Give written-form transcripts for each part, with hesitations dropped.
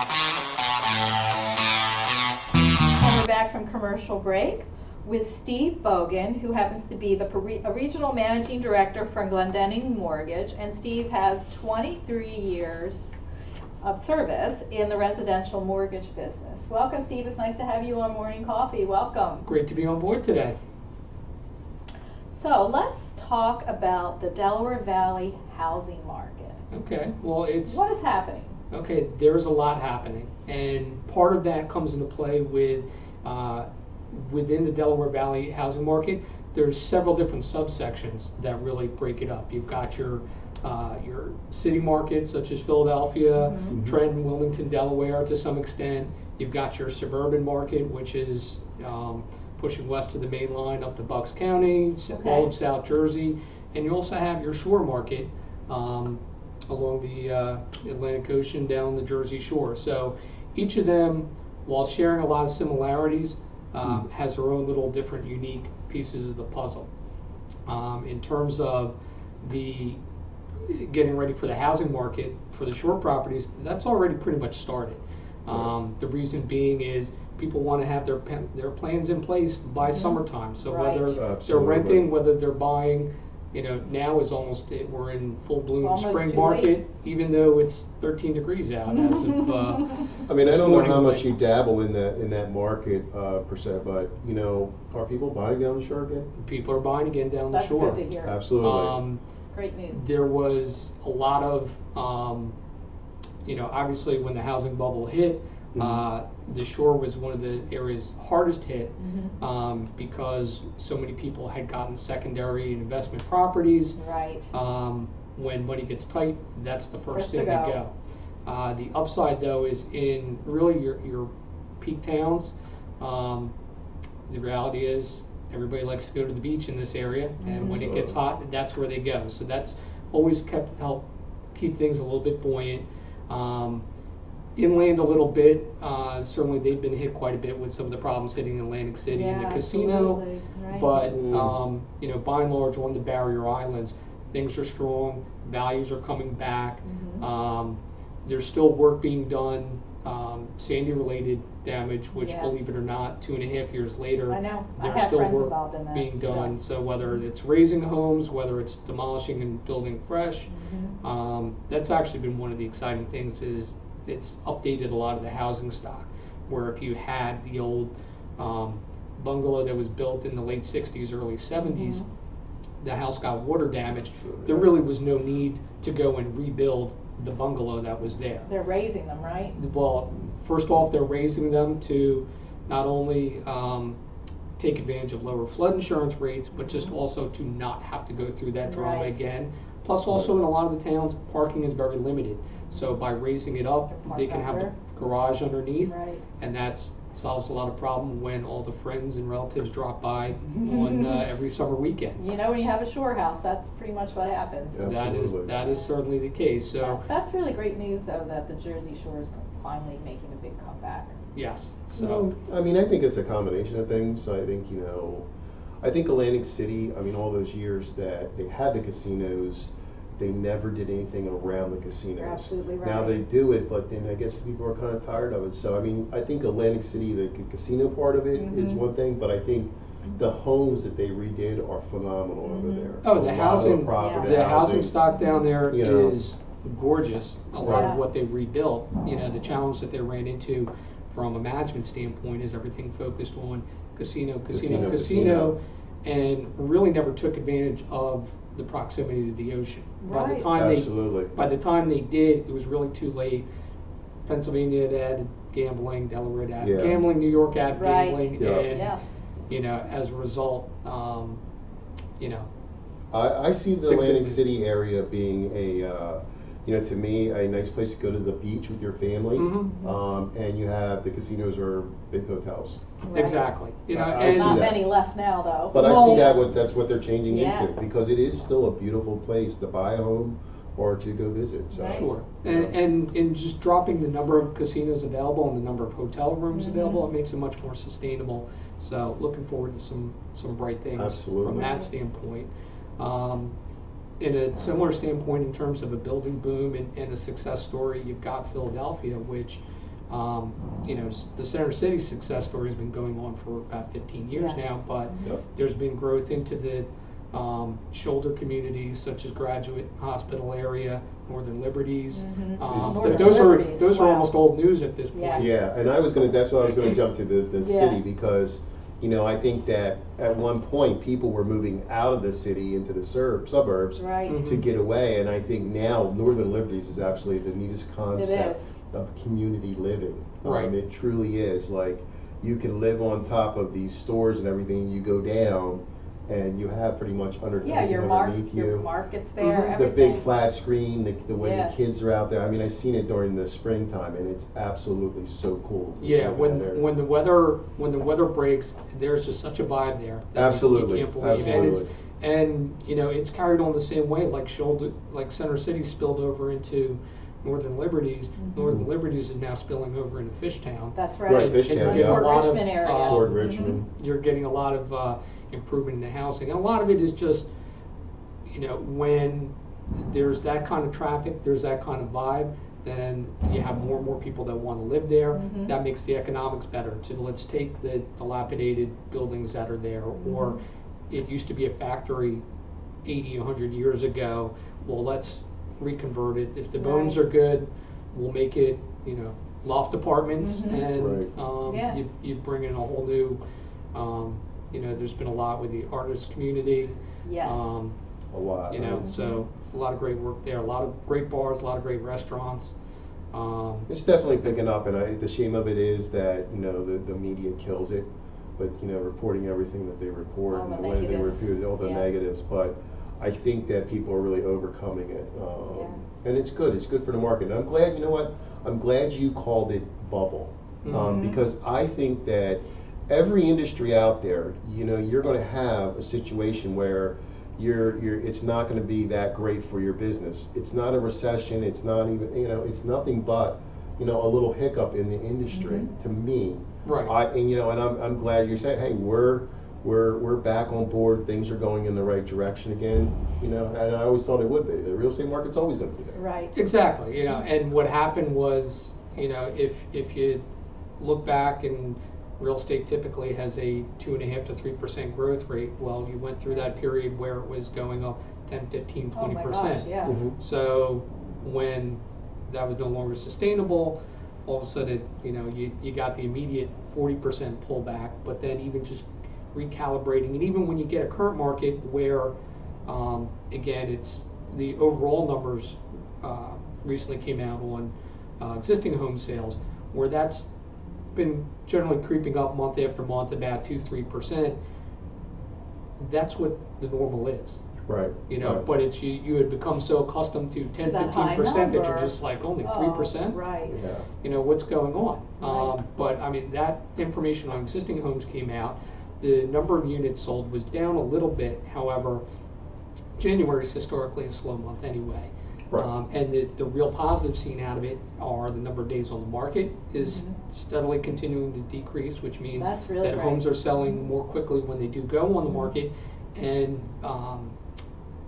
And we're back from commercial break with Steve Bogan, who happens to be the regional managing director for Glendenning Mortgage. And Steve has 23 years of service in the residential mortgage business. Welcome, Steve. It's nice to have you on Morning Coffee. Welcome. Great to be on board today. So let's talk about the Delaware Valley housing market. Okay, well, what is happening? Okay, there's a lot happening, and part of that comes into play with within the Delaware Valley housing market. There's several different subsections that really break it up. You've got your city markets such as Philadelphia, Trenton, Wilmington, Delaware to some extent. You've got your suburban market, which is pushing west of the main line up to Bucks County, all of South Jersey, and you also have your shore market along the Atlantic Ocean down the Jersey Shore. So each of them, while sharing a lot of similarities, has their own little different unique pieces of the puzzle. In terms of the getting ready for the housing market for the shore properties, that's already pretty much started. The reason being is people want to have their plans in place by summertime. So whether they're renting, whether they're buying, now is almost we're in full bloom spring market, even though it's 13 degrees out as of. I mean, I don't know how much you dabble in that market per se, but are people buying down the shore again? People are buying again down the shore. That's good to hear. Absolutely. Great news. There was a lot of, obviously when the housing bubble hit, the shore was one of the areas hardest hit because so many people had gotten secondary investment properties. Right. When money gets tight, that's the first thing to go. The upside though is in really your peak towns. The reality is everybody likes to go to the beach in this area, and when it gets hot, that's where they go. So that's always helped keep things a little bit buoyant. Inland a little bit, certainly they've been hit quite a bit with some of the problems hitting Atlantic City and the casino, but by and large on the barrier islands, things are strong, values are coming back. There's still work being done, Sandy related damage, which believe it or not, 2.5 years later, there's still work being done. So whether it's raising homes, whether it's demolishing and building fresh, that's actually been one of the exciting things is it's updated a lot of the housing stock, where if you had the old bungalow that was built in the late 60s, early 70s, the house got water damaged, there really was no need to go and rebuild the bungalow that was there. They're raising them, right? Well, first off, they're raising them to not only take advantage of lower flood insurance rates, but just also to not have to go through that drama again. Plus also in a lot of the towns, parking is very limited. So by raising it up, they can have the garage underneath, and that solves a lot of problem when all the friends and relatives drop by on every summer weekend. When you have a shore house, that's pretty much what happens. That is certainly the case. So that's really great news, though, that the Jersey Shore is finally making a big comeback. Yes. So I mean, I think it's a combination of things. I think I think Atlantic City. I mean, all those years that they had the casinos, they never did anything around the casinos. You're absolutely right. Now they do it, but then I guess people are kind of tired of it. So I mean, I think Atlantic City, the casino part of it is one thing, but I think the homes that they redid are phenomenal over there. Oh, the housing stock down there is gorgeous. A lot of what they've rebuilt. The challenge that they ran into from a management standpoint is everything focused on casino, and really never took advantage of the proximity to the ocean. By the time they did, it was really too late. Pennsylvania had added gambling, Delaware had added gambling, New York added gambling, and as a result, I see the Atlantic City area being a to me, a nice place to go to the beach with your family, and you have the casinos or big hotels. Exactly. There's not many left now, though. But I see that's what they're changing into, because it is still a beautiful place to buy a home or to go visit. So. Sure. And just dropping the number of casinos available and the number of hotel rooms available, it makes it much more sustainable. So looking forward to some bright things from that standpoint. In a similar standpoint, in terms of a building boom and a success story, you've got Philadelphia, which You know, the Center City success story has been going on for about 15 years Yes. now, but Yep. there's been growth into the shoulder communities such as Graduate Hospital area, Northern Liberties. Mhm. But Northern those Liberties, are wow. almost old news at this point. Yeah. Yeah, and that's what I was gonna jump to, the Yeah. city, because, you know, I think that at one point, people were moving out of the city into the suburbs Right. to get away, and I think now Northern Liberties is actually the neatest concept of community living. Right. It truly is, like, you can live on top of these stores and everything, you go down, and you have pretty much Yeah, everything your underneath you. market's there, Mhm. The everything. big flat screen, the way Yeah. the kids are out there. I mean, I've seen it during the springtime, and it's absolutely so cool. Yeah, Down there. when the weather breaks, there's just such a vibe there. that Absolutely, you can't believe. absolutely. And you know, it's carried on the same way. Like Center City spilled over into Northern Liberties. Mm-hmm. Northern Liberties is now spilling over into Fishtown. That's Right, right. Fishtown, And yeah. you're getting a Port lot of, Richmond area. Port Mhm. Richmond. You're getting a lot of improvement in the housing, and a lot of it is just, you know, when there's that kind of traffic, there's that kind of vibe, then you have more and more people that want to live there. Mhm. That makes the economics better. Let's take the dilapidated buildings that are there, or it used to be a factory 80, 100 years ago. Well, let's reconvert it. If the bones Right. are good, we'll make it, you know, loft apartments, Mhm. and Right. Yeah. you bring in a whole new, you know, there's been a lot with the artist community. Yes. A lot. You know, right? so a lot of great work there, a lot of great bars, a lot of great restaurants. It's definitely picking up, and the shame of it is that, you know, the media kills it with, you know, reporting everything that they report All and the the way they negatives. report all the Yeah. negatives. But I think that people are really overcoming it, and it's good. It's good for the market. And I'm glad. You know what? I'm glad you called it bubble, because I think that every industry out there, you know, you're going to have a situation where it's not going to be that great for your business. It's not a recession. It's not even, you know, it's nothing but, you know, a little hiccup in the industry to me. Right. And I'm glad you're saying, hey, we're back on board. Things are going in the right direction again. You know, and I always thought it would be. The real estate market's always going to be there. Right. Exactly. You know, and what happened was, you know, if you look back, and real estate typically has a 2.5% to 3% growth rate. Well, you went through that period where it was going up 10, 15, 20%. Oh my gosh, yeah. Mhm. So when that was no longer sustainable, all of a sudden, you know, you got the immediate 40% pullback, but then even just recalibrating, and even when you get a current market where, again, it's the overall numbers recently came out on existing home sales, where that's been generally creeping up month after month, about 2-3%. That's what the normal is. Right. You know, right. but it's you had become so accustomed to 10, That high 15% that you're number. just like only Oh, 3%. right. Yeah. You know, what's going on? Right. But I mean, that information on existing homes came out. The number of units sold was down a little bit. However, January is historically a slow month anyway. Right. And the real positives seen out of it are the number of days on the market is steadily continuing to decrease, which means That's really that great. homes are selling more quickly when they do go on the market, and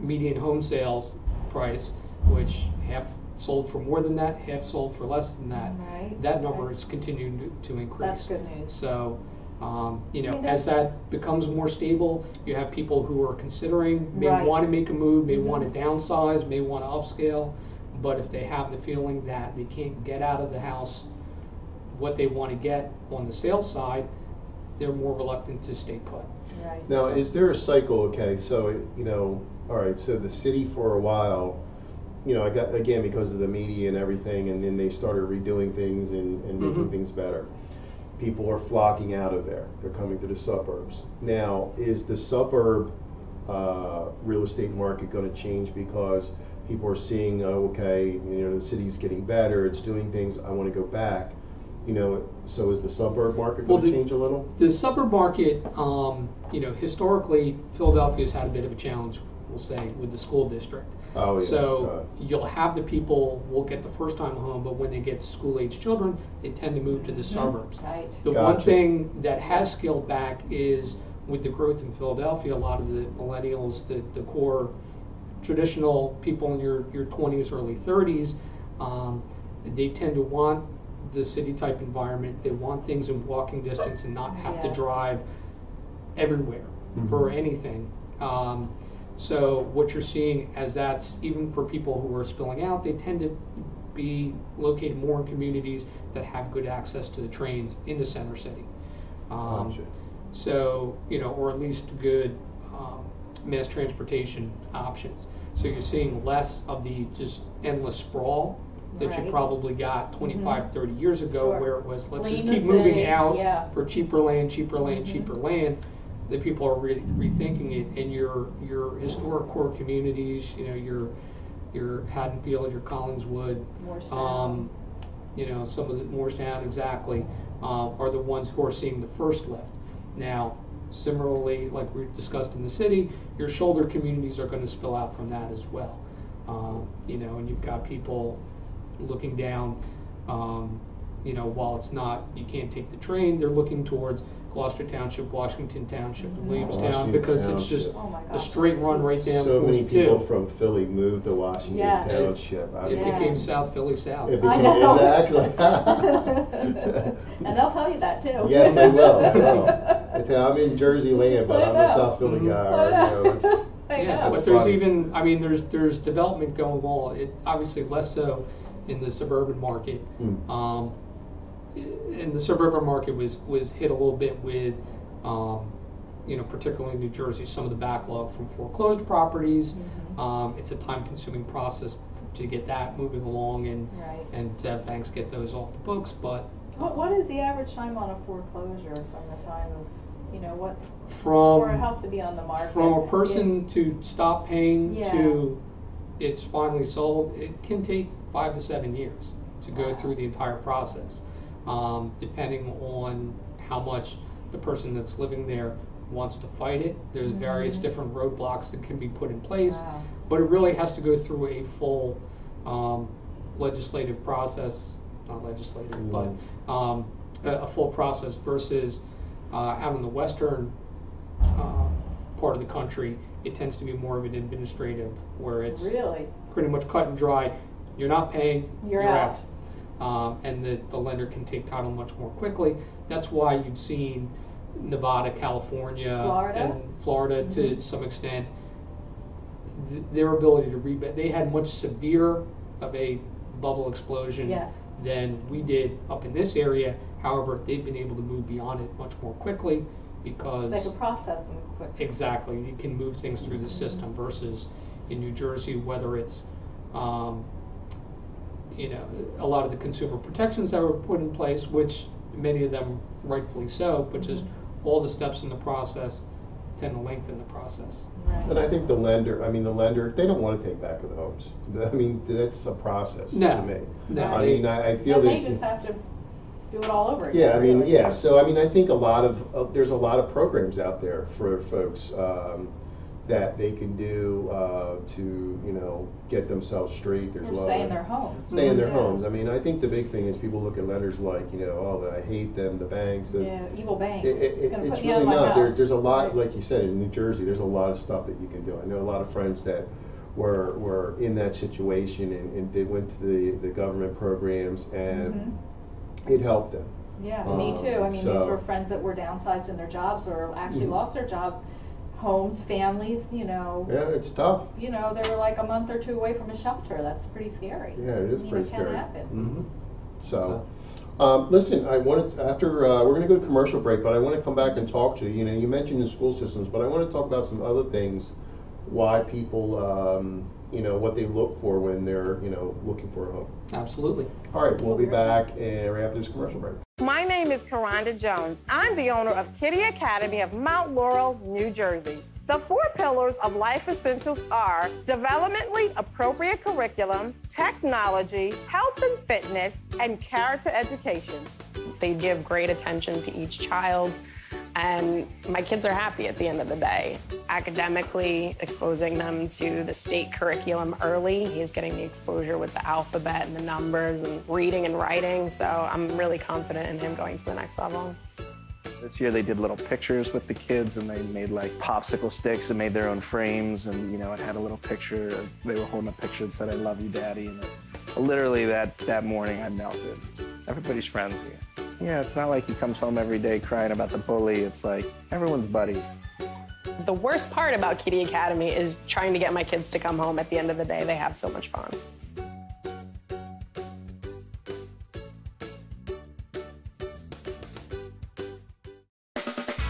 median home sales price, which half sold for more than that, half sold for less than that. Right. That number Right. is continuing to increase. That's good news. So, you know, I mean, as that becomes more stable, you have people who are considering, may Right. want to make a move, may want to downsize, may want to upscale, but if they have the feeling that they can't get out of the house what they want to get on the sales side, they're more reluctant to stay put. Right. Now, is there a cycle? Okay, so, you know, all right, so the city for a while, you know, I got, again, because of the media and everything, and then they started redoing things and making things better. People are flocking out of there. They're coming to the suburbs. Now, is the suburb real estate market going to change because people are seeing, oh, okay, you know, the city's getting better, it's doing things, I want to go back. You know, so is the suburb market going to change a little? The suburb market, you know, historically, Philadelphia's had a bit of a challenge, we'll say, with the school district. Oh, yeah. So you'll have the people will get the first time home, but when they get school-age children, they tend to move to the suburbs. Right. The one Gotcha. thing that has scaled back is with the growth in Philadelphia, a lot of the millennials, the core traditional people in your 20s, early 30s, they tend to want the city type environment. They want things in walking distance and not have to Yes. drive everywhere for anything. So what you're seeing as that's, even for people who are spilling out, they tend to be located more in communities that have good access to the trains in the center city. Gotcha. So, or at least good mass transportation options. So you're seeing less of the just endless sprawl that you Right. probably got 25, 30 years ago, Sure. where it was, let's just Lean the keep moving city, out yeah. for cheaper land, cheaper land, cheaper land. The people are rethinking it, and your historic core communities, your Haddonfield, your Collingswood, Morristown. some of the Morristown, exactly, are the ones who are seeing the first lift. Now, similarly, like we discussed in the city, your shoulder communities are going to spill out from that as well. And you've got people looking down, while it's not, you can't take the train, they're looking towards Gloucester Township, Washington Township, and Williamstown, Washington because it's just Oh my a gosh, straight that's run right down So many 42. people from Philly moved to Washington Yes. Township. I It mean, Yeah. became South Philly South. It I became know. exactly. And they'll tell you that too. Yes, they will. They will. I'm in Jersey land, but I'm a South Philly guy. It's, I Yeah, know. but there's even, there's development going on. It obviously less so in the suburban market. And the suburban market was hit a little bit with, particularly in New Jersey, some of the backlog from foreclosed properties. It's a time-consuming process to get that moving along Right. and to have banks get those off the books. But What is the average time on a foreclosure from the time of, for a from house to be on the market? a person to stop paying Yeah. to it's finally sold, it can take 5 to 7 years to go Wow. through the entire process, depending on how much the person that's living there wants to fight it. There's various different roadblocks that can be put in place, Wow. but it really has to go through a full legislative process, not legislative, but a full process versus out in the western part of the country, it tends to be more of an administrative, where it's Really? pretty much cut and dry. You're not paying, You're out. and the lender can take title much more quickly. That's why you've seen Nevada, California, Florida? and Florida to some extent, their ability to rebate. They had much severe of a bubble explosion Yes. than we did up in this area. However, they've been able to move beyond it much more quickly because They could process them quickly. exactly, you can move things through the system versus in New Jersey, whether it's a lot of the consumer protections that were put in place, which many of them rightfully so, but just all the steps in the process tend to lengthen the process. and I think the lender, they don't want to take back the homes. That's a process No. to me. No, I feel And that. they just have to do it all over again. Yeah, really. So I think a lot of there's a lot of programs out there for folks that they can do to get themselves straight. There's a Or lot stay of in their homes. stay in their Yeah. homes. I think the big thing is people look at lenders like I hate them, the banks. Yeah, evil bank. It's gonna put it's me out really of my not. house. There's a lot, Right. like you said, in New Jersey. There's a lot of stuff that you can do. I know a lot of friends that were in that situation and they went to the government programs and it helped them. Yeah, me too. These so- were friends that were downsized in their jobs or actually lost their jobs, homes, families, Yeah, it's tough. they were like a month or two away from a shelter. That's pretty scary. Yeah, it is pretty It can scary. happen. So, listen, I wanted after we're going to go to commercial break, but I want to come back and talk to you. You mentioned the school systems, but I want to talk about some other things. Why people, what they look for when they're, looking for a home. Absolutely. All right, we'll be back right after this commercial break. My name is Karonda Jones. I'm the owner of Kitty Academy of Mount Laurel, New Jersey. The 4 pillars of Life Essentials are developmentally appropriate curriculum, technology, health and fitness, and character education. They give great attention to each child, and my kids are happy at the end of the day. Academically, exposing them to the state curriculum early, he's getting the exposure with the alphabet and the numbers and reading and writing, so I'm really confident in him going to the next level. This year they did little pictures with the kids and they made like popsicle sticks and made their own frames and it had a little picture. They were holding a picture that said, "I love you, Daddy." And literally that morning I melted. everybody's friends here. Yeah, it's not like he comes home every day crying about the bully. It's like everyone's buddies. The worst part about Kitty Academy is trying to get my kids to come home at the end of the day. They have so much fun.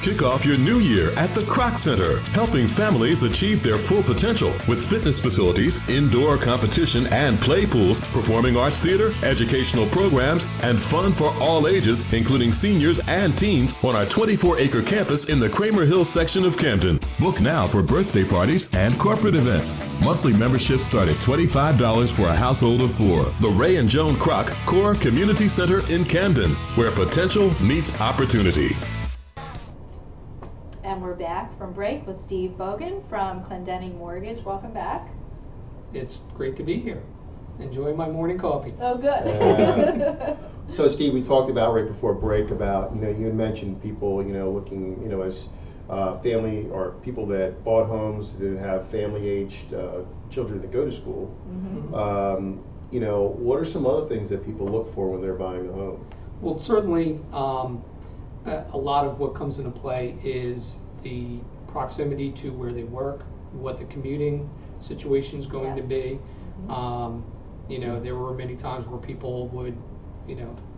Kick off your new year at the Croc Center, helping families achieve their full potential with fitness facilities, indoor competition and play pools, performing arts theater, educational programs, and fun for all ages, including seniors and teens on our 24-acre campus in the Kramer Hill section of Camden. Book now for birthday parties and corporate events. Monthly memberships start at $25 for a household of 4. The Ray and Joan Kroc Core Community Center in Camden, where potential meets opportunity. And we're back from break with Steve Bogan from Glendenning Mortgage. Welcome back. It's great to be here. Enjoying my morning coffee. Oh, good. So Steve, we talked about right before break about, you had mentioned people, looking, as family or people that bought homes that have family-aged children that go to school. Mm-hmm. What are some other things that people look for when they're buying a home? Well, certainly, a lot of what comes into play is the proximity to where they work, what the commuting situation is going to be. There were many times where people would,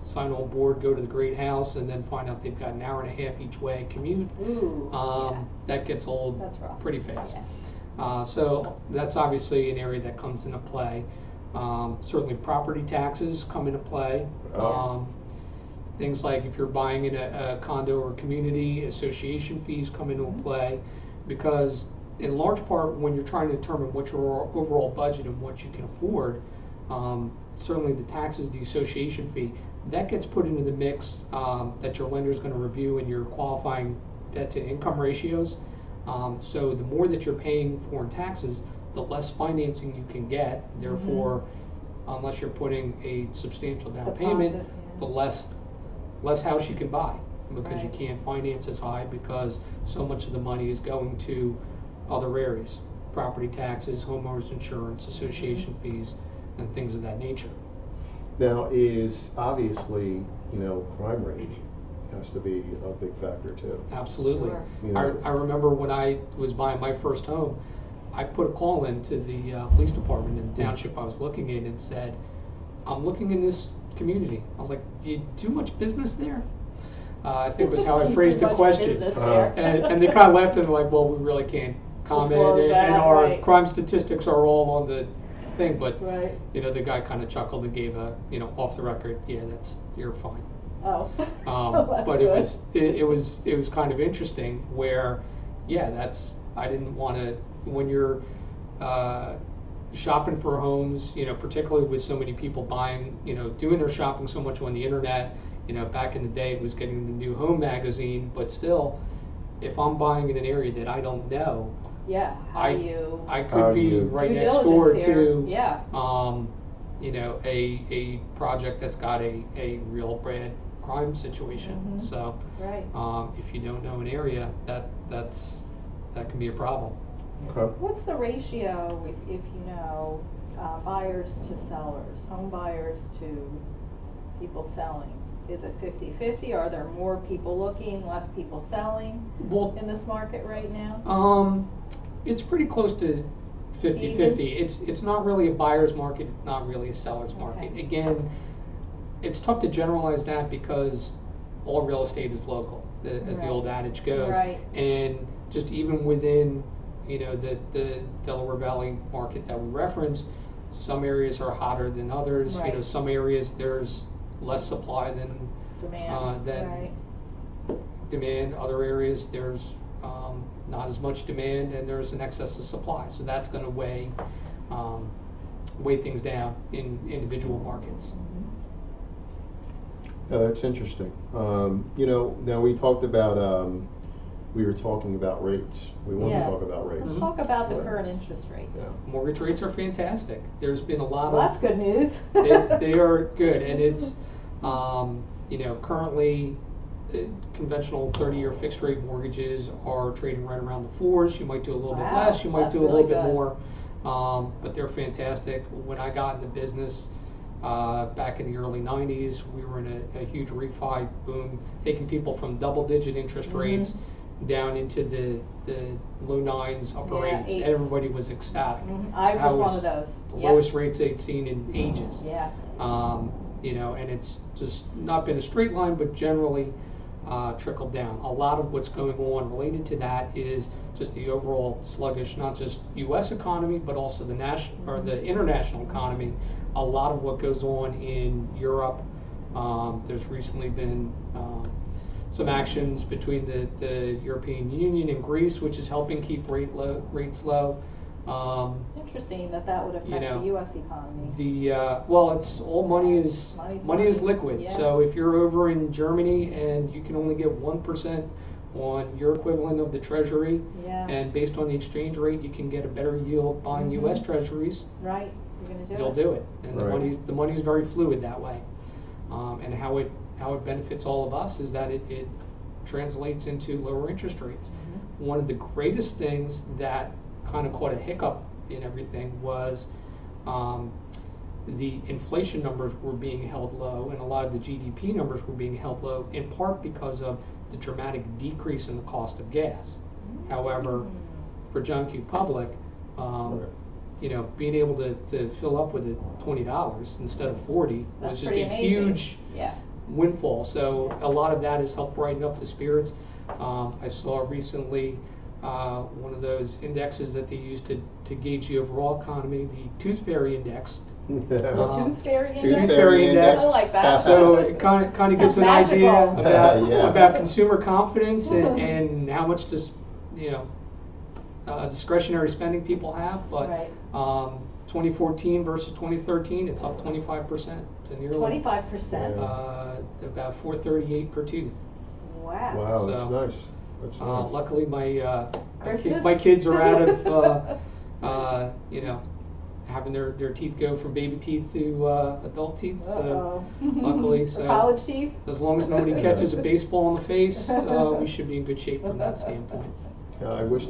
sign on board, go to the great house, and then find out they've got an hour and a half each way commute. Ooh, that gets old pretty fast. Yeah. So that's obviously an area that comes into play. Certainly property taxes come into play. Things like if you're buying in a condo or community, association fees come into play, because in large part when you're trying to determine what your overall budget and what you can afford, certainly the taxes, the association fee, that gets put into the mix that your lender is going to review in your qualifying debt to income ratios. So the more that you're paying for in taxes, the less financing you can get. Therefore, unless you're putting a substantial down payment, the less house you can buy, because you can't finance as high because so much of the money is going to other areas, property taxes, homeowners insurance, association fees, and things of that nature. Now, is obviously, crime rate has to be a big factor too. Absolutely. Sure. I remember when I was buying my first home, I put a call in to the police department in the township I was looking in and said, I'm looking in this community. I was like, do you do much business there? I think was how I phrased the question. And they kind of laughed and were like, well, we really can't comment, and our crime statistics are all on the thing, but the guy kind of chuckled and gave a, off the record, yeah, you're fine. Oh. But good. it was kind of interesting where, I didn't want to, when you're shopping for homes, particularly with so many people buying, doing their shopping so much on the internet, back in the day it was getting the New Home magazine, but still, if I'm buying in an area that I don't know, I could be right next door to, a project that's got a real bad crime situation. So, if you don't know an area, that can be a problem. Okay. What's the ratio, if buyers to sellers, home buyers to people selling? Is it 50-50? Are there more people looking, less people selling in this market right now? It's pretty close to 50-50. It's not really a buyer's market, it's not really a seller's market. Again, it's tough to generalize that because all real estate is local, as the old adage goes. And just even within the Delaware Valley market that we reference, some areas are hotter than others. Some areas there's less supply than demand. Other areas there's not as much demand and there's an excess of supply. So that's going to weigh things down in individual markets. Yeah, that's interesting. Now we talked about we were talking about rates. We want to talk about rates. Let's talk about the current interest rates. Yeah. Mortgage rates are fantastic. There's been a lot That's good news. they are good, and it's currently conventional 30-year fixed rate mortgages are trading right around the 4s. You might do a little bit less, you might do a little bit more, but they're fantastic. When I got in the business, Back in the early 90s, we were in a huge refi boom, taking people from double-digit interest rates down into the low nines, upper eights. eights. Everybody was ecstatic. I was one of those. The lowest rates they'd seen in ages. Yeah. You know, and it's just not been a straight line, but generally trickled down. A lot of what's going on related to that is just the overall sluggish, not just U.S. economy, but also the national or the international economy. A lot of what goes on in Europe. There's recently been some actions between the European Union and Greece, which is helping keep rates low. Interesting that would affect the U.S. economy. Well, it's all money is liquid. Yeah. So if you're over in Germany and you can only get 1% on your equivalent of the Treasury, and based on the exchange rate, you can get a better yield buying U.S. Treasuries. Right, you're going to do You'll it. do it, and Right. the money's very fluid that way. And how it benefits all of us is that it translates into lower interest rates. One of the greatest things that kind of caught a hiccup in everything was the inflation numbers were being held low, and a lot of the GDP numbers were being held low, in part because of the dramatic decrease in the cost of gas. However, for John Q. Public, you know, being able to fill up with $20 instead of $40 That's was just pretty a amazing. huge Yeah. windfall. So a lot of that has helped brighten up the spirits. I saw recently one of those indexes that they use to gauge the overall economy, the Tooth Fairy Index. Tooth Fairy Tooth Index? Fairy Index. I like that. So it kind of gives an Sounds idea magical. Yeah. about consumer confidence and how much discretionary spending people have. But Right. 2014 versus 2013, it's up 25% to nearly 25%. about $438 per tooth. Wow. Wow, that's So, nice. That's nice. Luckily, Christmas? my kids are out of having their teeth go from baby teeth to adult teeth. So luckily, Or college teeth? as long as nobody catches a baseball in the face, we should be in good shape from that standpoint. I wish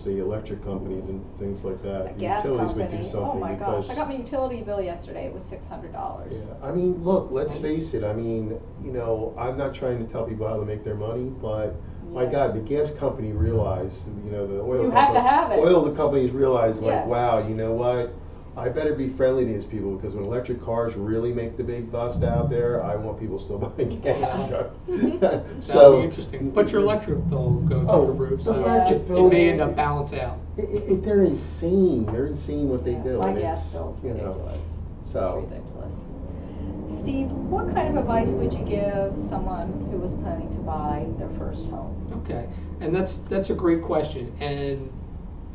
the electric companies and things like that, A the gas utilities would company. do something Oh my because. gosh! I got my utility bill yesterday. It was $600. Yeah, I mean, look, let's face it. I mean, you know, I'm not trying to tell people how to make their money, but my God, the gas company realized, you know, the oil. You have to have it. Oil companies realized, like, Yeah. wow, you know what? I better be friendly to these people because when electric cars really make the big bust out there, I want people still buying gas trucks. That'll be interesting. But your electric bill will go through the roof, the so electric it bills, may end up balance out. They're insane. They're insane what they do. My and gas it's, bill's you know, ridiculous. so. It's ridiculous. Steve, what kind of advice would you give someone who was planning to buy their first home? Okay, and that's a great question, and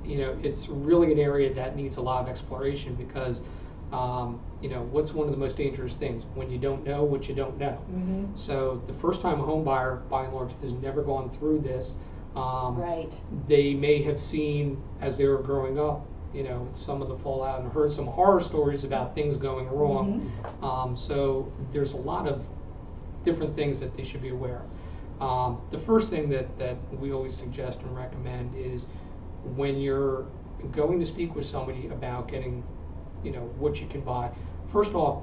you know, it's really an area that needs a lot of exploration because you know, what's one of the most dangerous things? When you don't know what you don't know. So the first time home buyer, by and large, has never gone through this. Right. They may have seen as they were growing up, you know, some of the fallout and heard some horror stories about things going wrong. So there's a lot of different things that they should be aware of. The first thing that we always suggest and recommend is when you're going to speak with somebody about getting, you know, what you can buy. First off,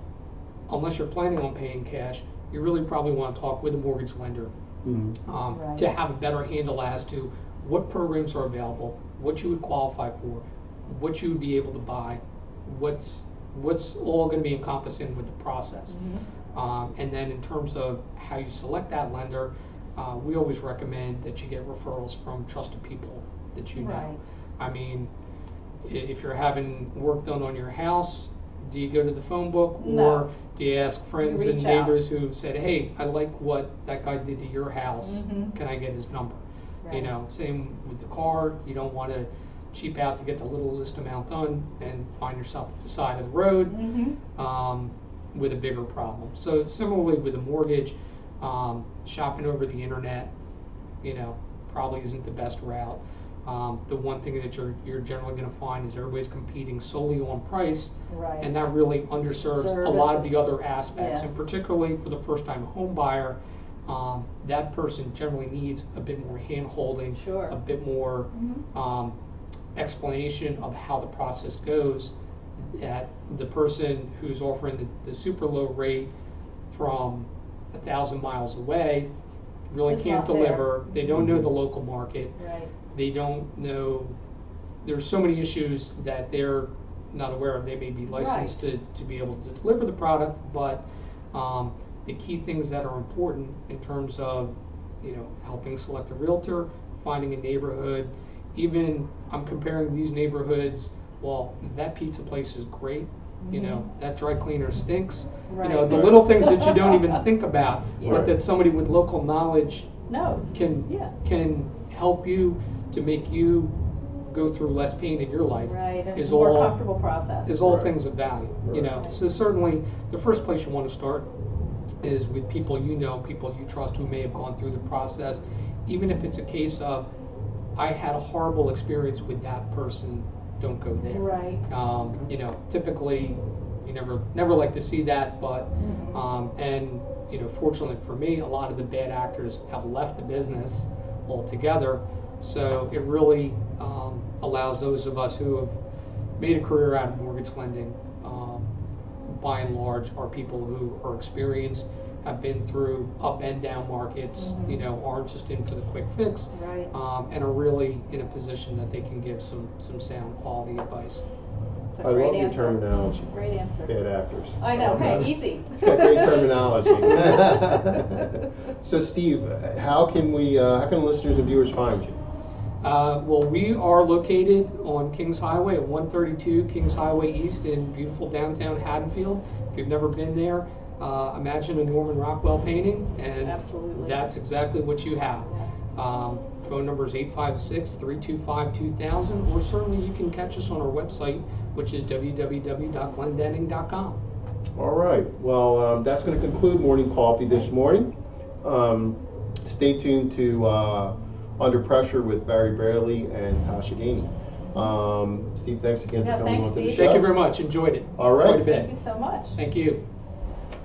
unless you're planning on paying cash, you really probably want to talk with a mortgage lender Right. to have a better handle as to what programs are available, what you would qualify for, what you would be able to buy, what's all going to be encompassing with the process. And then in terms of how you select that lender, we always recommend that you get referrals from trusted people that you know. Right. I mean, if you're having work done on your house, do you go to the phone book or do you ask friends and reach out. neighbors who said, hey, I like what that guy did to your house, can I get his number? Right. You know, same with the car, you don't want to cheap out to get the littlest amount done and find yourself at the side of the road with a bigger problem. So similarly with a mortgage, shopping over the internet, you know, probably isn't the best route. The one thing that you're generally going to find is everybody's competing solely on price, Right. and that really underserves a lot of the Services. other aspects. Yeah. And particularly for the first-time home buyer, that person generally needs a bit more hand-holding, Sure. a bit more explanation of how the process goes. at the person who's offering the super low rate from 1,000 miles away really It's can't not there. deliver. They don't know the local market. Right. They don't know, there's so many issues that they're not aware of. They may be licensed to be able to deliver the product, but the key things that are important in terms of, helping select a realtor, finding a neighborhood, even I'm comparing these neighborhoods, well, that pizza place is great, that dry cleaner stinks. Right. The little things that you don't even think about, Yeah. but that somebody with local knowledge Knows. can help you to make you go through less pain in your life. Right, and is a more all- comfortable process. Is all Right. things of value, Right. So certainly, the first place you want to start is with people people you trust who may have gone through the process. Even if it's a case of, I had a horrible experience with that person, don't go there. Right. Typically, you never like to see that, but, and, fortunately for me, a lot of the bad actors have left the business altogether. So it really allows those of us who have made a career out of mortgage lending, by and large, are people who are experienced, have been through up and down markets, aren't just in for the quick fix, Right. and are really in a position that they can give some sound quality advice. It's a I great love your answer. terminology. Great answer. Bad actors. I know, hey, easy. It's got great terminology. So Steve, how can listeners and viewers find you? Well, we are located on Kings Highway at 132 Kings Highway East in beautiful downtown Haddonfield. If you've never been there, imagine a Norman Rockwell painting, and Absolutely. that's exactly what you have. Phone number is 856-325-2000, or certainly you can catch us on our website, which is www.glendenning.com. All right. Well, that's going to conclude Morning Coffee this morning. Stay tuned to Under Pressure with Barry Braley and Tasha Gainey. Steve, thanks again Yeah, for coming thanks, on to the Steve. show. Thank you very much. Enjoyed it. All right. Quite a bit. Thank you so much. Thank you.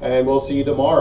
And we'll see you tomorrow.